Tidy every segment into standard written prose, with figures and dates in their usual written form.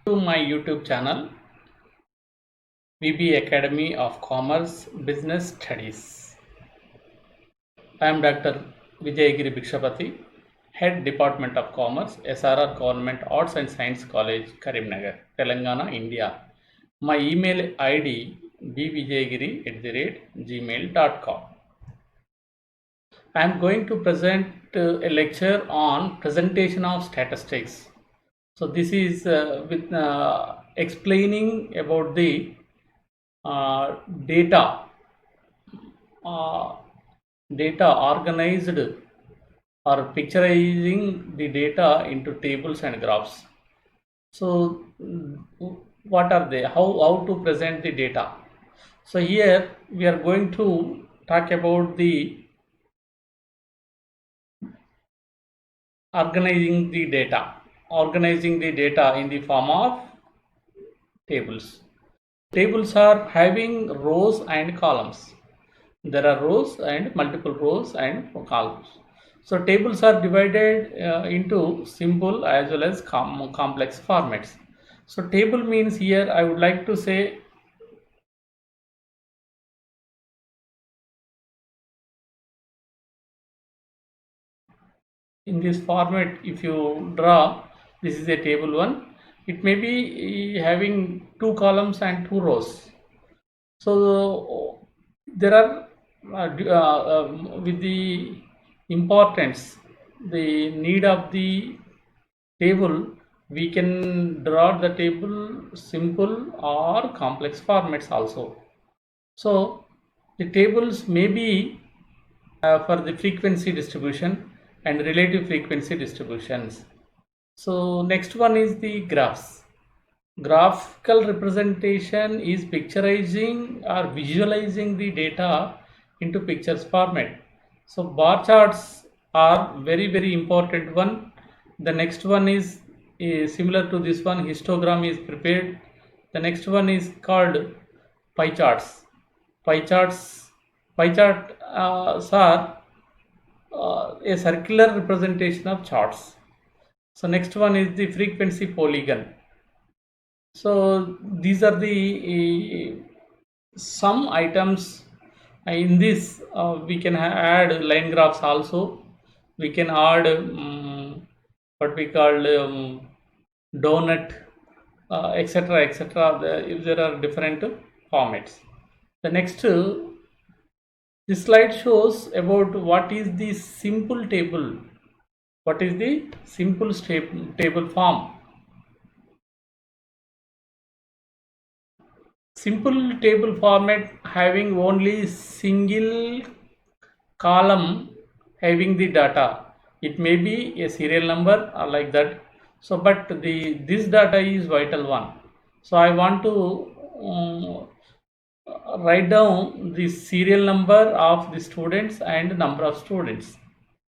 To my YouTube channel, VB Academy of Commerce Business Studies. I am Dr. Vijayagiri Bhikshapati, Head Department of Commerce, SRR Government Arts and Science College, Karimnagar, Telangana, India. My email ID bvijayagiri@gmail.com. I am going to present a lecture on presentation of statistics. So this is with explaining about the data uh, data organized or picturizing the data into tables and graphs. So what are they, how to present the data? So here we are going to talk about the organizing the data in the form of tables. Tables are having rows and columns. There are rows and multiple rows and columns. So tables are divided into simple as well as complex formats. So table means, here I would like to say in this format, if you draw, this is a table 1. It may be having 2 columns and 2 rows. So there are with the importance, the need of the table, we can draw the table simple or complex formats also. So the tables may be for the frequency distribution and relative frequency distributions. So next one is the graphs. Graphical representation is picturizing or visualizing the data into pictures format. So bar charts are very important one. The next one is similar to this one, histogram is prepared. The next one is called pie charts. Pie charts, pie chart are a circular representation of charts. So next one is the frequency polygon. So these are the some items in this. We can add line graphs also. We can add what we call donut, etc. If there are different formats. The next, this slide shows about what is the simple table. What is the simple table form? Simple table format having only single column having the data. It may be a serial number or like that. So but this data is vital one. So I want to write down the serial number of the students and number of students.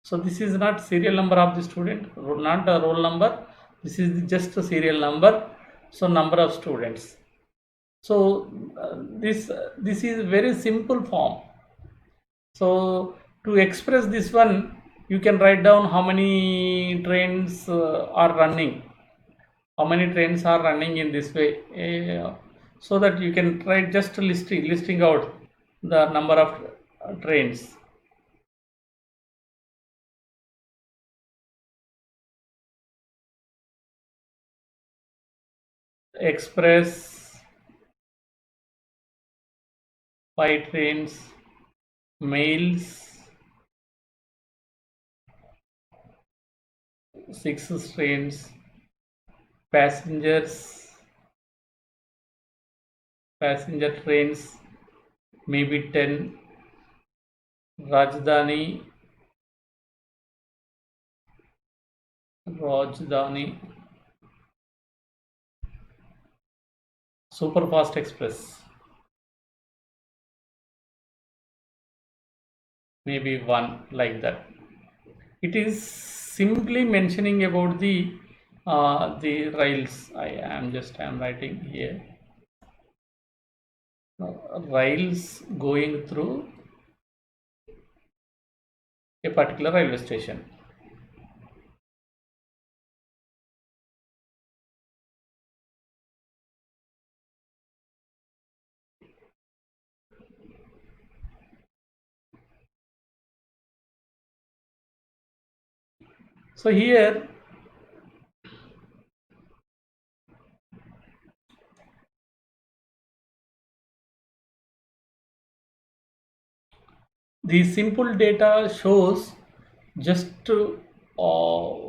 So this is not serial number of the student, not a roll number. This is just a serial number. So number of students. So this is very simple form. So to express this one, you can write down how many trains are running. How many trains are running in this way, so that you can write just listing out the number of trains. Express, 5 trains, mails, 6 trains, passenger trains maybe 10, Rajdhani, super fast express maybe 1, like that. It is simply mentioning about the rails. I am writing here, rails going through a particular railway station. So here the simple data shows just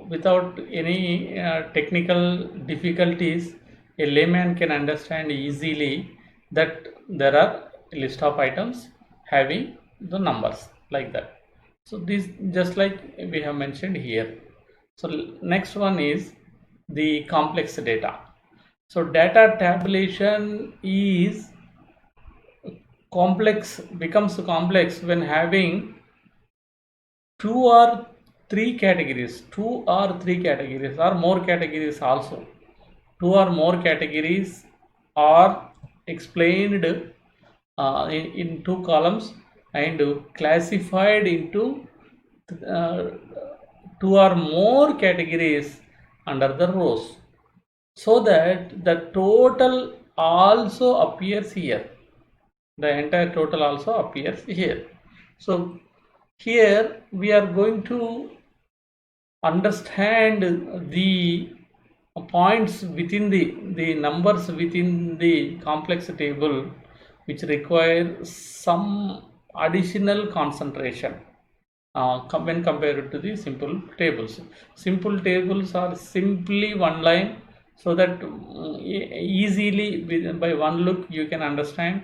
without any technical difficulties, a layman can understand easily that there are a list of items having the numbers like that. So this just like we have mentioned here. So next one is the complex data. So data tabulation is complex, becomes complex when having two or three categories, or more categories also. Two or more categories are explained in two columns and classified into uh, two or more categories under the rows, so that the total also appears here. The entire total also appears here. So here we are going to understand the points within the numbers within the complex table, which require some additional concentration when compared to the simple tables. Simple tables are simply one line, so that easily by one look you can understand.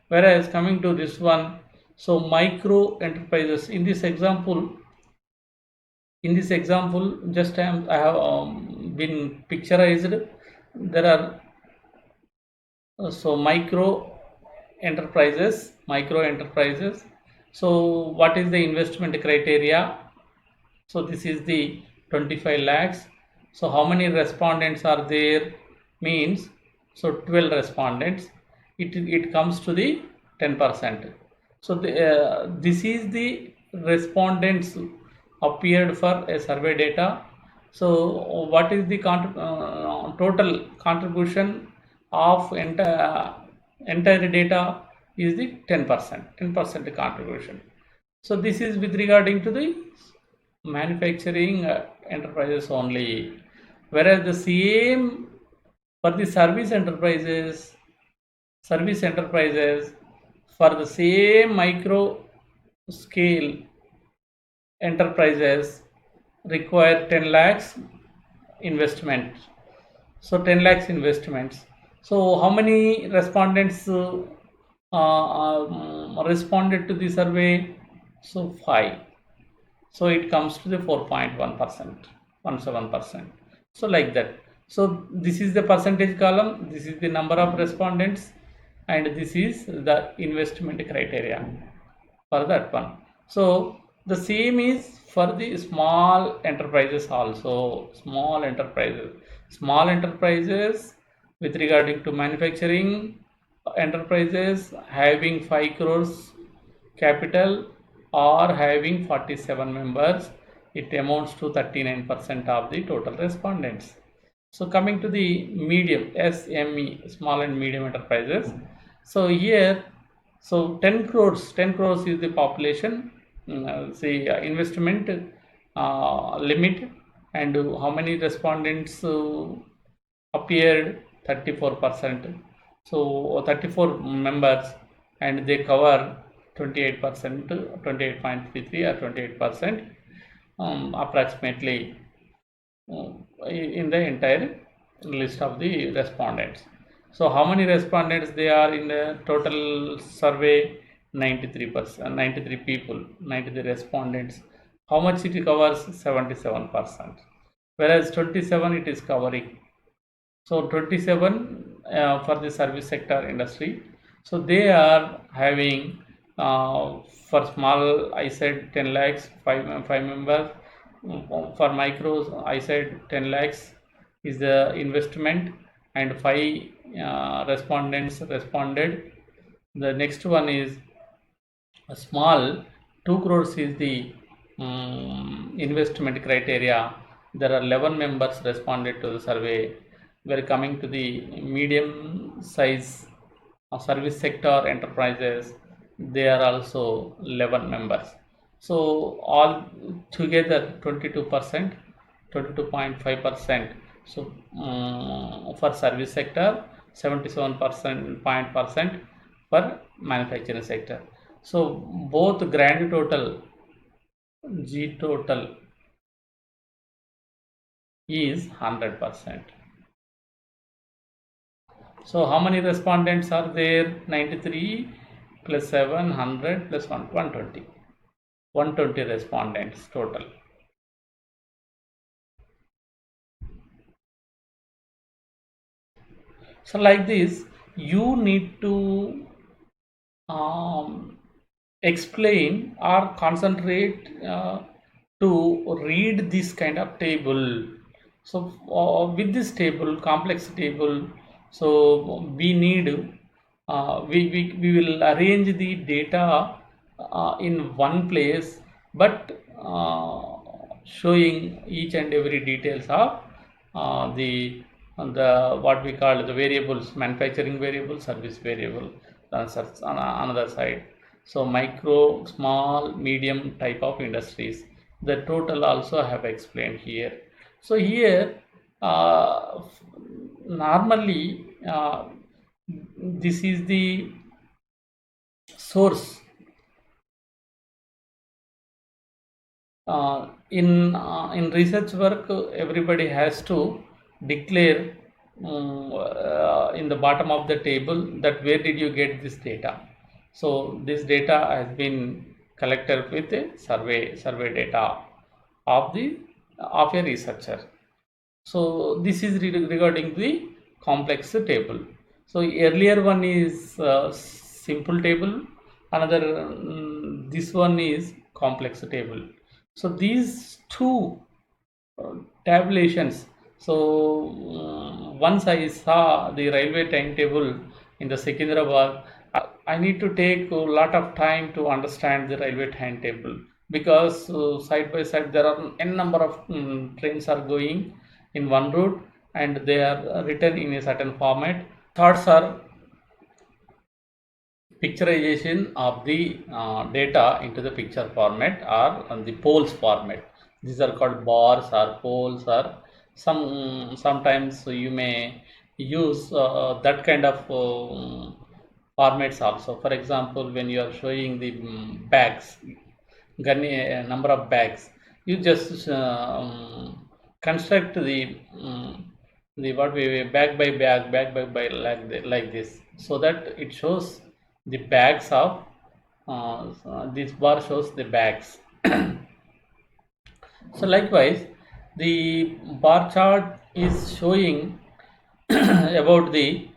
Whereas coming to this one, so micro enterprises, in this example just I have been picturized. There are so micro enterprises. So what is the investment criteria? So this is the 25 lakhs. So how many respondents are there? Means, so 12 respondents, it comes to the 10%. So this is the respondents appeared for a survey data. So what is the total contribution of entire data is the 10% contribution. So this is with regarding to the manufacturing enterprises only. Whereas the same for the service enterprises for the same micro scale enterprises require 10 lakhs investment. So 10 lakhs investments. So how many respondents responded to the survey? So 5. So it comes to the 4.1%, 17%. So like that. So this is the percentage column, this is the number of respondents, and this is the investment criteria for that one. So the same is for the small enterprises also. Small enterprises with regarding to manufacturing enterprises having 5 crores capital or having 47 members, it amounts to 39% of the total respondents. So coming to the medium, SME, small and medium enterprises. So here, so 10 crores is the population, say investment limit, and how many respondents appeared? 34%. So 34 members, and they cover 28%, 28.33 or 28%, approximately, in the entire list of the respondents. So how many respondents they are in the total survey? 93%, 93 people, 93 respondents. How much it covers? 77%. Whereas 27 it is covering. So 27 for the service sector industry. So they are having, for small I said 10 lakhs, 5 members. For micros I said 10 lakhs is the investment, and 5 respondents responded. The next one is a small, 2 crores is the investment criteria. There are 11 members responded to the survey. We are coming to the medium size service sector enterprises. They are also 11 members. So all together 22%. 22.5%. So for service sector, 77% for manufacturing sector. So both grand total G total is 100%. So how many respondents are there? 93 plus 700 plus 120. 120 respondents total. So like this, you need to explain or concentrate to read this kind of table. So with this table, complex table, so we need we will arrange the data in one place, but showing each and every details of the what we call the variables, manufacturing variable, service variable, on another side. So micro, small, medium type of industries, the total also I have explained here. So here normally this is the source. In research work, everybody has to declare in the bottom of the table that where did you get this data. So this data has been collected with a survey data of a researcher. So this is regarding the complex table. So earlier one is simple table, another this one is complex table. So these two tabulations. So once I saw the railway timetable in the Secunderabad, I need to take a lot of time to understand the railway timetable, because side by side there are n number of trains are going in one route and they are written in a certain format. Thirds are picturization of the data into the picture format or on the poles format. These are called bars or poles, or sometimes you may use that kind of formats also. For example, when you are showing the bags, number of bags, you just construct the what we bag by bag like this, so that it shows the bags of this bar shows the bags. So likewise, the bar chart is showing about the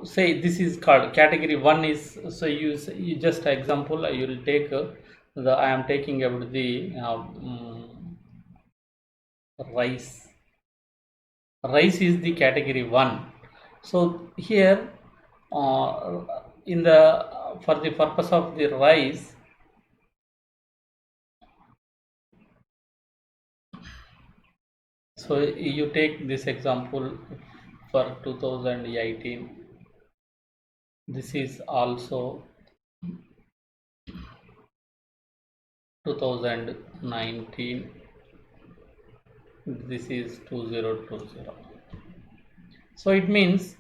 say this is called category 1 is, so you just example you will take the I am taking about the rice. Rice is the category 1. So here in the for the purpose of the rice, so you take this example for 2018. This is also 2019. This is 2020. So it means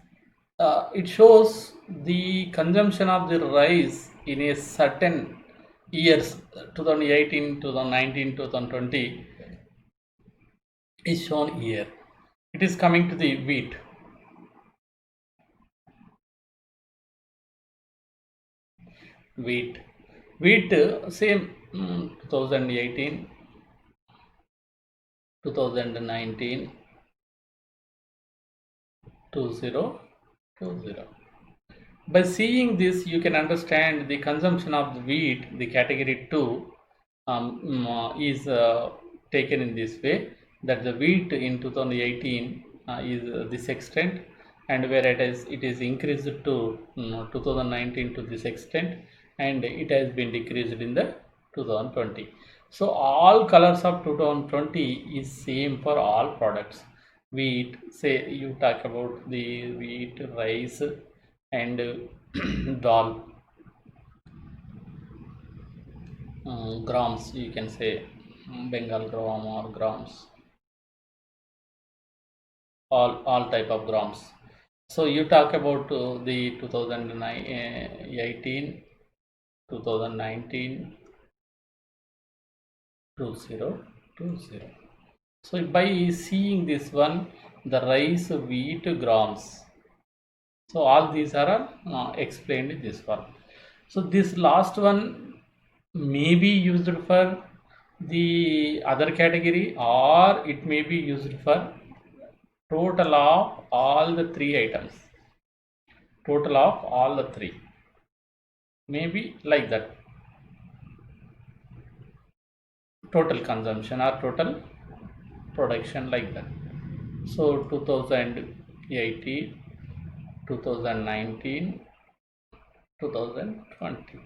it shows the consumption of the rice in a certain years, 2018, 2019, 2020 is shown here. It is coming to the wheat. Wheat, same 2018, 2019, 2020. By seeing this, you can understand the consumption of the wheat, the category 2 is taken in this way, that the wheat in 2018 is this extent, and where it is increased to 2019 to this extent, and it has been decreased in the 2020. So all colors of 2020 is same for all products. Wheat, say you talk about the wheat, rice, and dal, grams, you can say Bengal gram or grams. all type of grams. So you talk about the 2018, 2019, 2020. So by seeing this one, the rice, wheat, grams. So all these are explained in this one. So this last one may be used for the other category, or it may be used for total of all the three items. Total of all the three. Maybe like that. Total consumption or total production, like that. So 2018, 2019, 2020.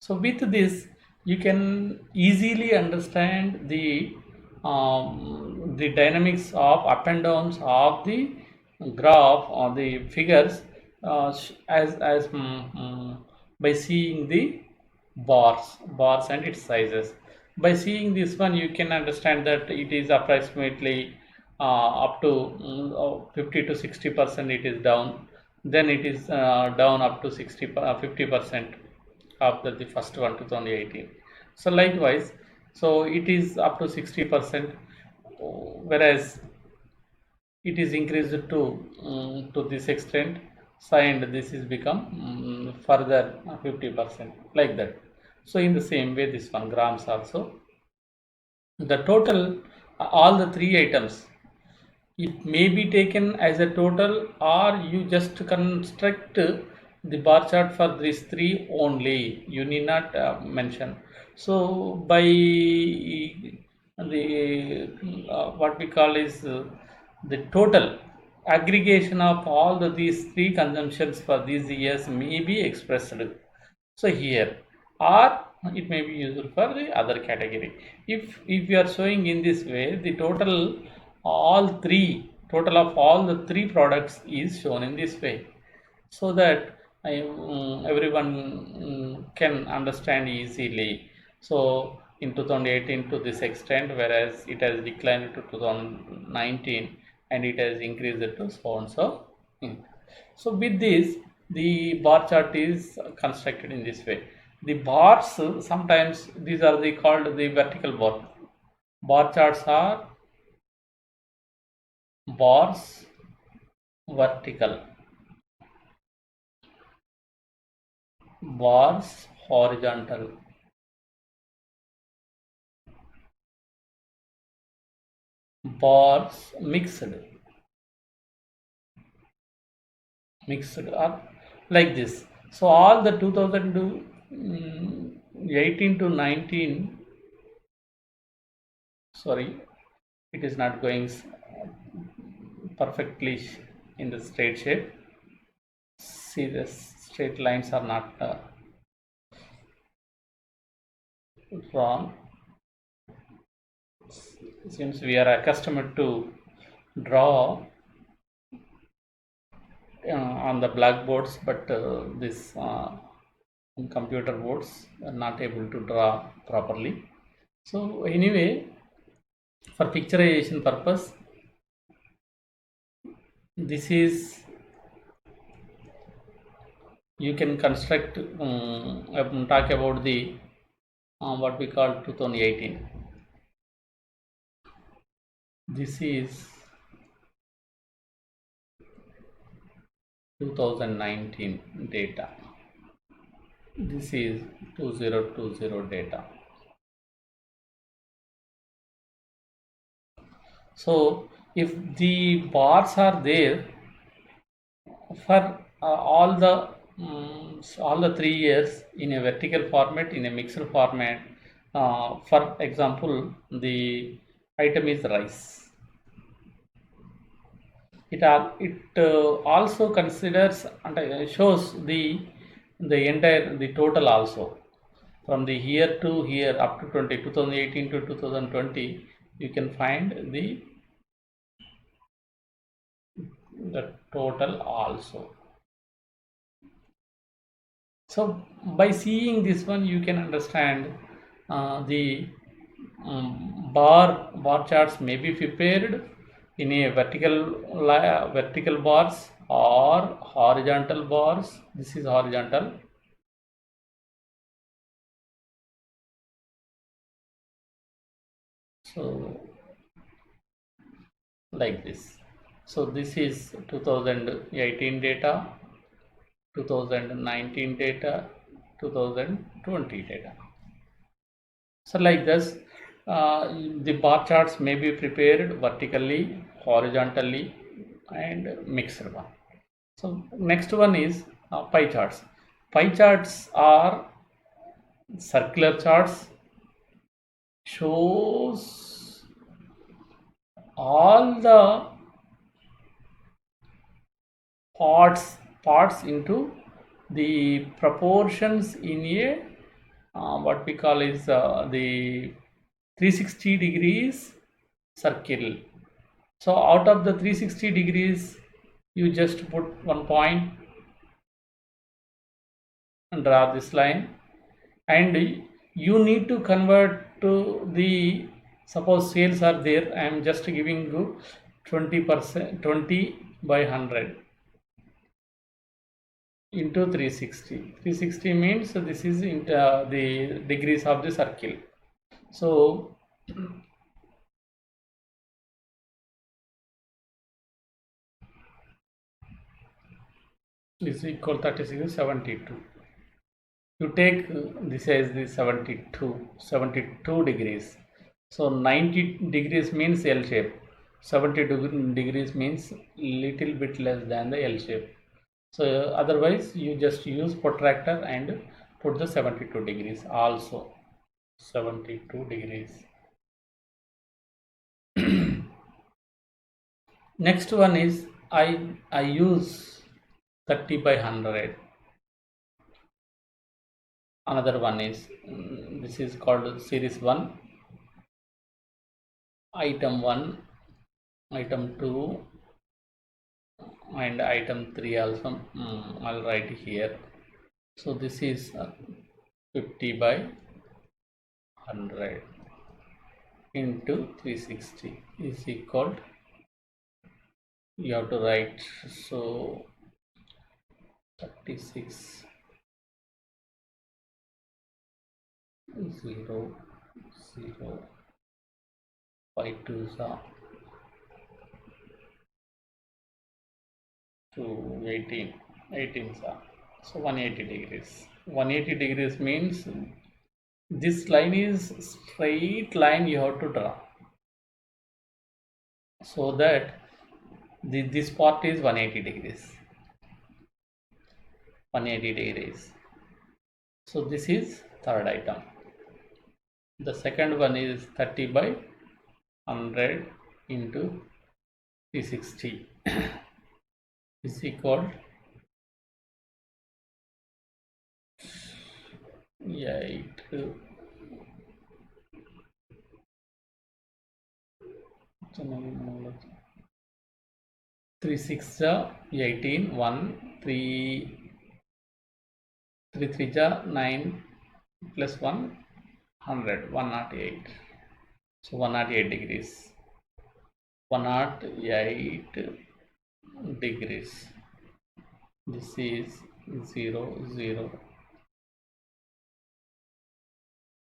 So with this, you can easily understand the dynamics of up and downs of the graph or the figures, by seeing the bars and its sizes. By seeing this one, you can understand that it is approximately up to 50 to 60% it is down, then it is down up to 50% after the first one, 2018. So likewise, so it is up to 60%, whereas it is increased to this extent, and this is become further 50%, like that. So in the same way, this one grams also, the total, all the three items, it may be taken as a total, or you just construct the bar chart for these three only, you need not mention. So by the what we call is the total aggregation of all these three consumptions for these years may be expressed so here, or it may be used for the other category. If you are showing in this way, the total of all the three products is shown in this way, so that everyone can understand easily. So in 2018 to this extent, whereas it has declined to 2019, and it has increased to so and so. So with this, the bar chart is constructed in this way. The bars, sometimes these are called the vertical bar. Bar charts are bars vertical, bars horizontal, bars mixed are like this. So all the 2018 to 19, sorry, it is not going perfectly in the straight shape. See, the straight lines are not drawn. Since we are accustomed to draw on the blackboards, but this computer boards are not able to draw properly. So anyway, for picturization purpose, this is, you can construct talk about the what we call 2018. This is 2019 data. This is 2020 data. So if the bars are there for all the 3 years in a vertical format, in a mixed format, for example, the item is rice. It also considers and shows the entire total also, from the here to here up to 2018 to 2020. You can find the total also. So by seeing this one, you can understand the bar charts may be prepared in a vertical bars or horizontal bars. This is horizontal. So like this. So this is 2018 data, 2019 data, 2020 data. So like this, the bar charts may be prepared vertically, horizontally, and mixed one. So next one is pie charts. Pie charts are circular charts, shows all the parts into the proportions in a what we call is the 360 degrees circle. So out of the 360 degrees, you just put one point and draw this line, and you need to convert to the, suppose sales are there, I am just giving you 20%, 20 by 100 into 360. 360 means this is in the degrees of the circle. So this is equal 36 72. You take this as the 72 degrees. So 90 degrees means L shape. 70 degrees means little bit less than the L shape. So otherwise you just use protractor and put the 72 degrees also. 72 degrees. Next one is I use 30 by 100. Another one is this is called series 1, item 1, item 2, and item 3 also. I'll write here. So this is 50 by 100 into 360 is equal, you have to write, so 36 0 0 5 2s are to 18 18s are, so 180 degrees. 180 degrees means this line is straight line you have to draw, so that this part is 180 degrees. 180 degrees. So this is third item. The second one is 30 by 100 into 360 is equal 8 3 6 18 1 3 3 3 9 plus 1 100 108. So 108 degrees. 108 degrees. This is 0 0.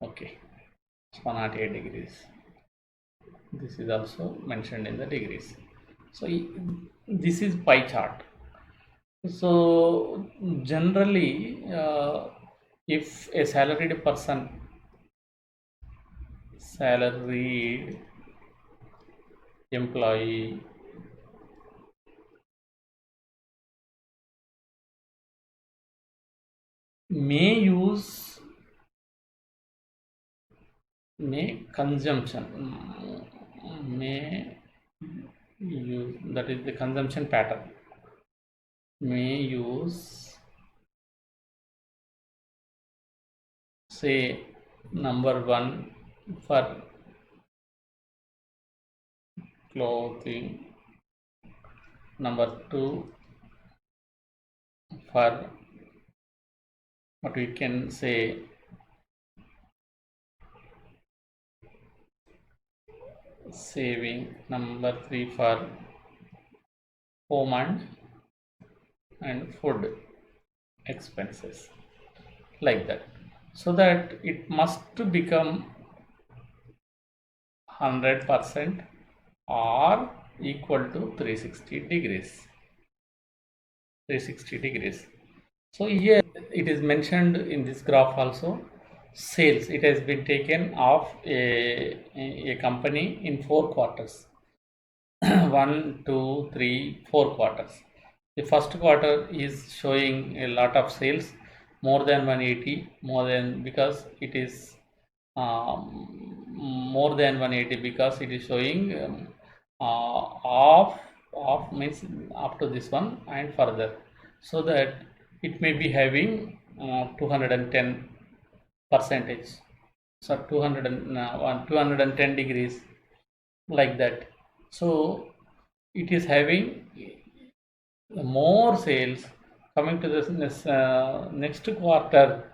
Okay, it's 108 degrees. This is also mentioned in the degrees. So this is pie chart. So generally, if a salaried employee may consumption, may use, that is the consumption pattern, may use, say, number 1 for clothing, number 2 for what we can say saving, number 3 for home and food expenses, like that, so that it must become 100% or equal to 360 degrees. 360 degrees. So here it is mentioned in this graph also, sales, it has been taken of a company in 4 quarters. 1, 2, 3, 4 quarters. The first quarter is showing a lot of sales, more than 180, more than, because it is more than 180, because it is showing off means up to this one and further, so that it may be having 210 percentage, so 210 degrees, like that. So it is having more sales coming to this next quarter.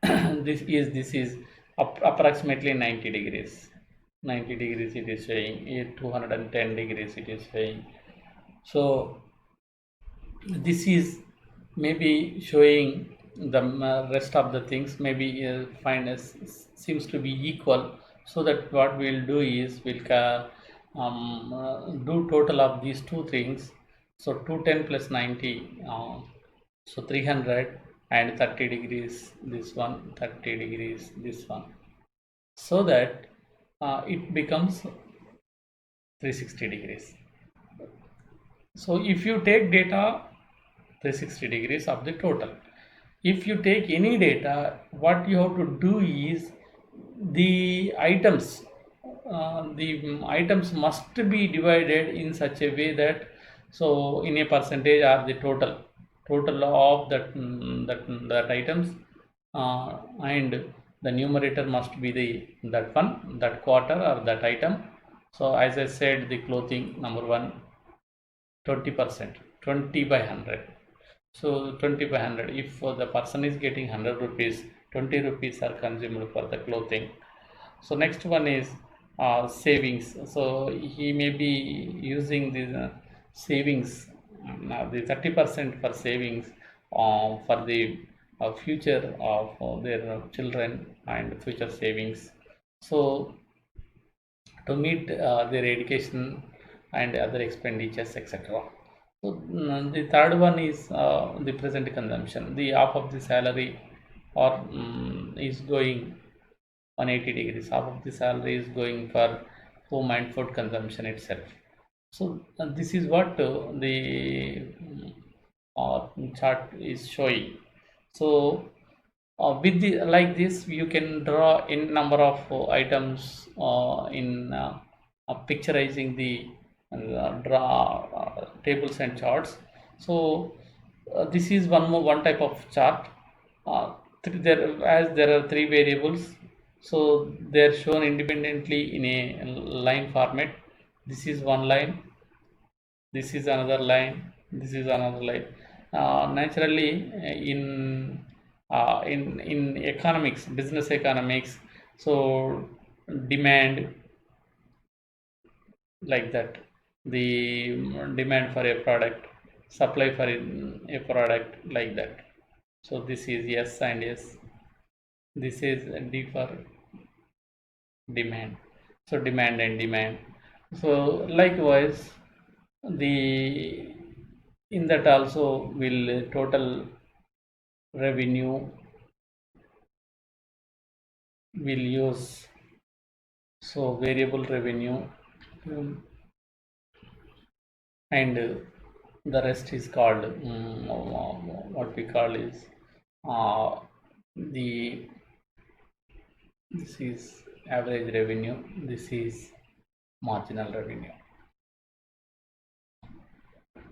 This is approximately 90 degrees. 90 degrees it is showing, 210 degrees it is showing. So this is maybe showing the rest of the things maybe find as seems to be equal, so that what we'll do is we'll do total of these two things. So 210 plus 90, so 300, and 30 degrees this one, 30 degrees this one, so that it becomes 360 degrees. So if you take data 360 degrees of the total, if you take any data, what you have to do is the items must be divided in such a way that, so in a percentage or the total of that items, and the numerator must be that quarter or that item. So as I said, the clothing, number one, 20%, 20 by 100. So 20 by 100, if the person is getting 100 rupees, 20 rupees are consumed for the clothing. So next one is savings. So he may be using the savings, the 30% for savings for the future of their children and future savings. So to meet their education and other expenditures, etc. So the third one is the present consumption. The half of the salary or is going 180 degrees. Half of the salary is going for home and food consumption itself. So this is what the chart is showing. So with the like this, you can draw in number of items in picturizing the draw tables and charts. So this is one type of chart. There are three variables, so they are shown independently in a line format. This is one line, this is another line, this is another line. Naturally, in economics, business economics, so demand, like that, the demand for a product, supply for a product, like that. So this is S and S, this is D for demand. So demand and demand. So likewise, the in that also will total revenue will use, so variable revenue, and the rest is called what we call is the this is average revenue, this is marginal revenue.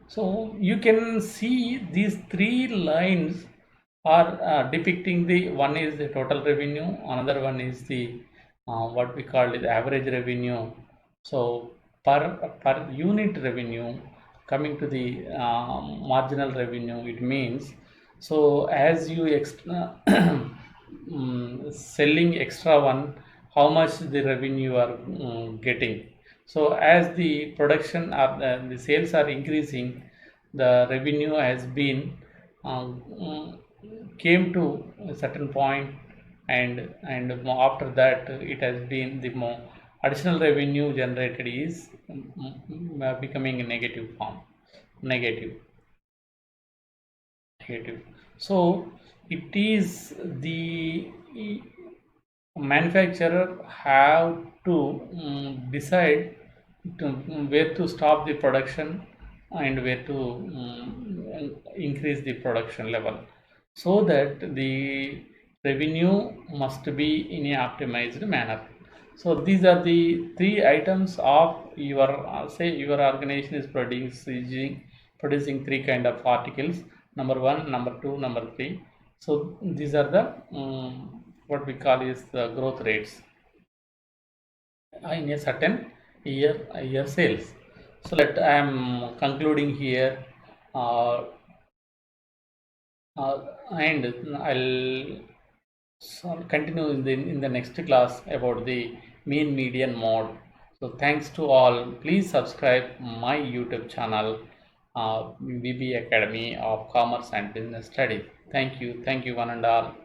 So you can see these three lines are depicting, the one is the total revenue, another one is the what we call the average revenue. So per unit revenue, coming to the marginal revenue, it means, so as you selling extra one, how much the revenue you are getting. So as the production or the sales are increasing, the revenue has been came to a certain point, and after that it has been the more additional revenue generated is becoming a negative form, negative, negative. So it is the manufacturer have to decide to where to stop the production and where to increase the production level, so that the revenue must be in a optimized manner. So these are the three items of your say your organization is producing three kind of articles: number one, number two, number three. So these are the what we call is the growth rates in a certain year sales. So let I am concluding here, uh, and I'll continue in the next class about the mean median mode. So thanks to all. Please subscribe my YouTube channel, BB Academy of Commerce and Business Studies. Thank you one and all.